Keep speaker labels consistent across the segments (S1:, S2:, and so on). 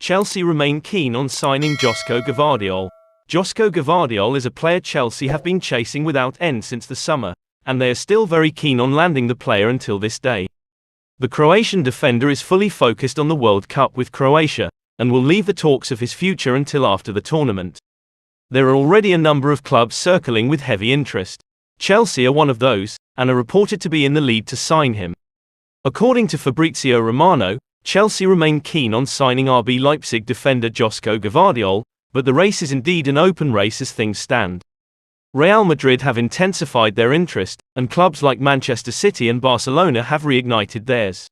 S1: Chelsea remain keen on signing Josko Gvardiol. Josko Gvardiol is a player Chelsea have been chasing without end since the summer, and they are still very keen on landing the player until this day. The Croatian defender is fully focused on the World Cup with Croatia, and will leave the talks of his future until after the tournament. There are already a number of clubs circling with heavy interest. Chelsea are one of those, and are reported to be in the lead to sign him. According to Fabrizio Romano, Chelsea remain keen on signing RB Leipzig defender Josko Gvardiol, but the race is indeed an open race as things stand. Real Madrid have intensified their interest, and clubs like Manchester City and Barcelona have reignited theirs.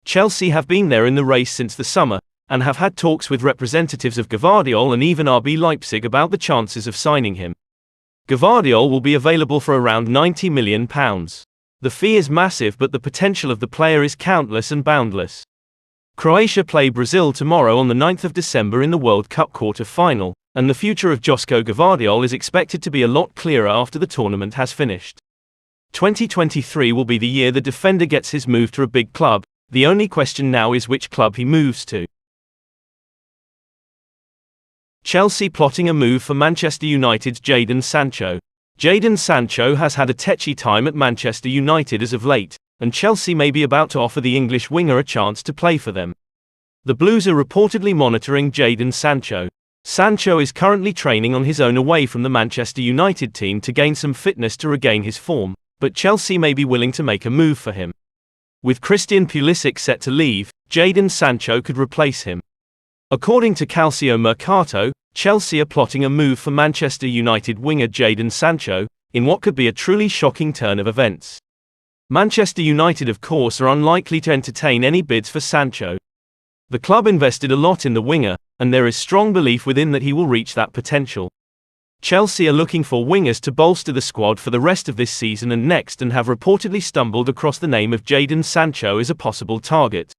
S1: Chelsea have been there in the race since the summer, and have had talks with representatives of Gvardiol and even RB Leipzig about the chances of signing him. Gvardiol will be available for around £90 million. The fee is massive, but the potential of the player is countless and boundless. Croatia play Brazil tomorrow on the 9th of December in the World Cup quarter-final, and the future of Josko Gvardiol is expected to be a lot clearer after the tournament has finished. 2023 will be the year the defender gets his move to a big club. The only question now is which club he moves to. Chelsea plotting a move for Manchester United's Jadon Sancho. Jadon Sancho has had a tetchy time at Manchester United as of late, and Chelsea may be about to offer the English winger a chance to play for them. The Blues are reportedly monitoring Jadon Sancho. Sancho is currently training on his own away from the Manchester United team to gain some fitness to regain his form, but Chelsea may be willing to make a move for him. With Christian Pulisic set to leave, Jadon Sancho could replace him. According to Calcio Mercato, Chelsea are plotting a move for Manchester United winger Jadon Sancho, in what could be a truly shocking turn of events. Manchester United of course are unlikely to entertain any bids for Sancho. The club invested a lot in the winger, and there is strong belief within that he will reach that potential. Chelsea are looking for wingers to bolster the squad for the rest of this season and next, and have reportedly stumbled across the name of Jadon Sancho as a possible target.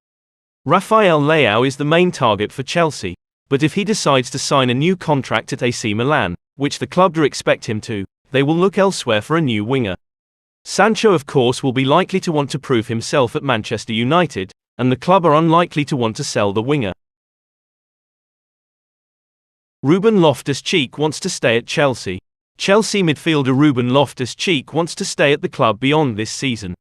S1: Rafael Leao is the main target for Chelsea, but if he decides to sign a new contract at AC Milan, which the club do expect him to, they will look elsewhere for a new winger. Sancho of course will be likely to want to prove himself at Manchester United, and the club are unlikely to want to sell the winger. Ruben Loftus-Cheek wants to stay at Chelsea. Chelsea midfielder Ruben Loftus-Cheek wants to stay at the club beyond this season.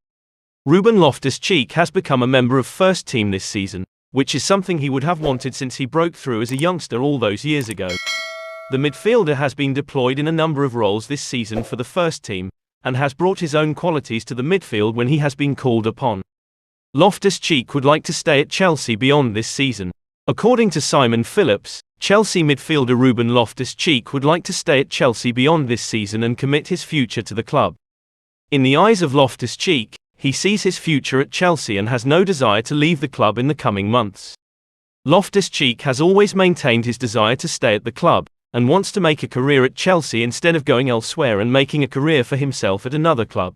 S1: Ruben Loftus-Cheek has become a member of first team this season, which is something he would have wanted since he broke through as a youngster all those years ago. The midfielder has been deployed in a number of roles this season for the first team, and has brought his own qualities to the midfield when he has been called upon. Loftus-Cheek would like to stay at Chelsea beyond this season. According to Simon Phillips, Chelsea midfielder Ruben Loftus-Cheek would like to stay at Chelsea beyond this season and commit his future to the club. In the eyes of Loftus-Cheek, he sees his future at Chelsea and has no desire to leave the club in the coming months. Loftus-Cheek has always maintained his desire to stay at the club, and wants to make a career at Chelsea instead of going elsewhere and making a career for himself at another club.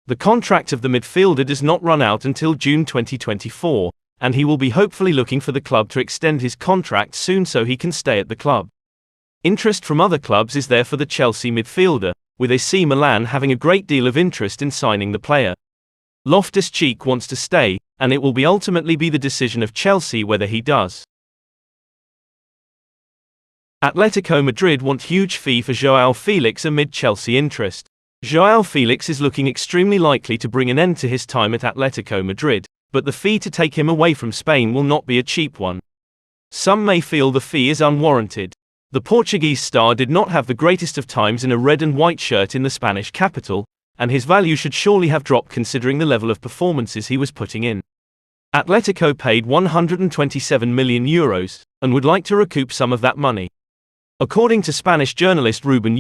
S1: The contract of the midfielder does not run out until June 2024, and he will be hopefully looking for the club to extend his contract soon so he can stay at the club. Interest from other clubs is there for the Chelsea midfielder, with AC Milan having a great deal of interest in signing the player. Loftus-Cheek wants to stay, and it will ultimately be the decision of Chelsea whether he does. Atletico Madrid want huge fee for Joel Felix amid Chelsea interest. Joao Felix is looking extremely likely to bring an end to his time at Atletico Madrid, but the fee to take him away from Spain will not be a cheap one. Some may feel the fee is unwarranted. The Portuguese star did not have the greatest of times in a red and white shirt in the Spanish capital, and his value should surely have dropped considering the level of performances he was putting in. Atletico paid €127 million, and would like to recoup some of that money. According to Spanish journalist Ruben,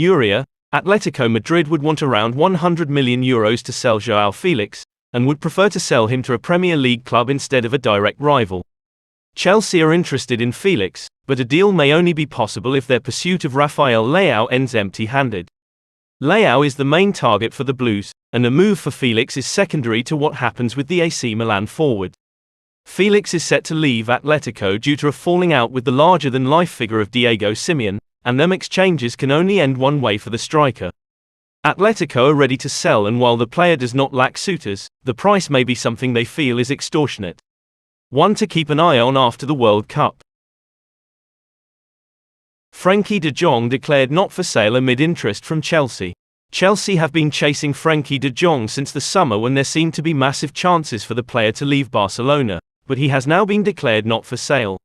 S1: Atletico Madrid would want around €100 million to sell Joao Felix, and would prefer to sell him to a Premier League club instead of a direct rival. Chelsea are interested in Felix, but a deal may only be possible if their pursuit of Rafael Leao ends empty-handed. Leao is the main target for the Blues, and a move for Felix is secondary to what happens with the AC Milan forward. Felix is set to leave Atletico due to a falling out with the larger-than-life figure of Diego Simeone, and them exchanges can only end one way for the striker. Atletico are ready to sell, and while the player does not lack suitors, the price may be something they feel is extortionate. One to keep an eye on after the World Cup. Frenkie de Jong declared not for sale amid interest from Chelsea. Chelsea have been chasing Frenkie de Jong since the summer when there seemed to be massive chances for the player to leave Barcelona, but he has now been declared not for sale.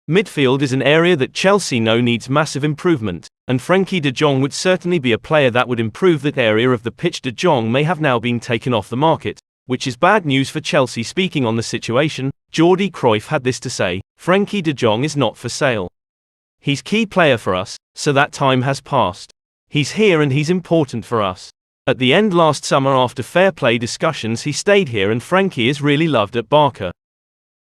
S1: Midfield is an area that Chelsea know needs massive improvement, and Frenkie de Jong would certainly be a player that would improve that area of the pitch. De Jong may have now been taken off the market, which is bad news for Chelsea. Speaking on the situation, Jordi Cruyff had this to say: "Frenkie de Jong is not for sale. He's key player for us, so that time has passed. He's here and he's important for us. At the end last summer after fair play discussions he stayed here and Frenkie is really loved at Barca."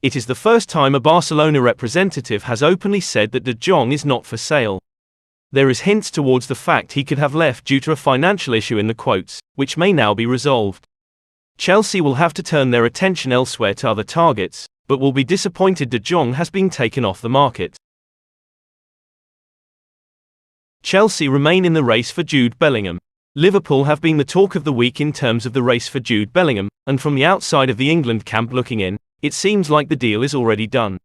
S1: It is the first time a Barcelona representative has openly said that de Jong is not for sale. There is hints towards the fact he could have left due to a financial issue in the quotes, which may now be resolved. Chelsea will have to turn their attention elsewhere to other targets, but will be disappointed de Jong has been taken off the market. Chelsea remain in the race for Jude Bellingham. Liverpool have been the talk of the week in terms of the race for Jude Bellingham, and from the outside of the England camp looking in, it seems like the deal is already done.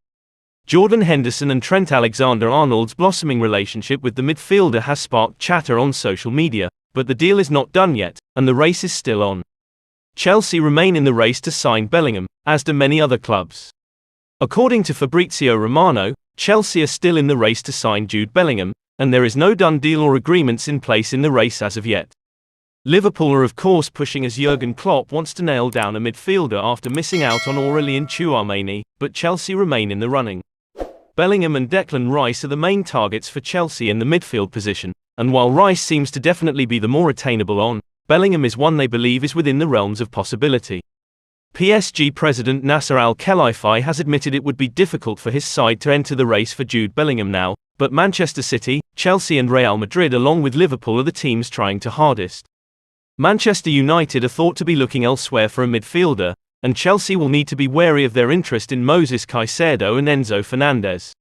S1: Jordan Henderson and Trent Alexander-Arnold's blossoming relationship with the midfielder has sparked chatter on social media, but the deal is not done yet, and the race is still on. Chelsea remain in the race to sign Bellingham, as do many other clubs. According to Fabrizio Romano, Chelsea are still in the race to sign Jude Bellingham, and there is no done deal or agreements in place in the race as of yet. Liverpool are of course pushing as Jurgen Klopp wants to nail down a midfielder after missing out on Aurelien Tchouameni, but Chelsea remain in the running. Bellingham and Declan Rice are the main targets for Chelsea in the midfield position, and while Rice seems to definitely be the more attainable on, Bellingham is one they believe is within the realms of possibility. PSG president Nasser Al-Khelaifi has admitted it would be difficult for his side to enter the race for Jude Bellingham now, but Manchester City, Chelsea and Real Madrid along with Liverpool are the teams trying to hardest. Manchester United are thought to be looking elsewhere for a midfielder, and Chelsea will need to be wary of their interest in Moses Caicedo and Enzo Fernandez.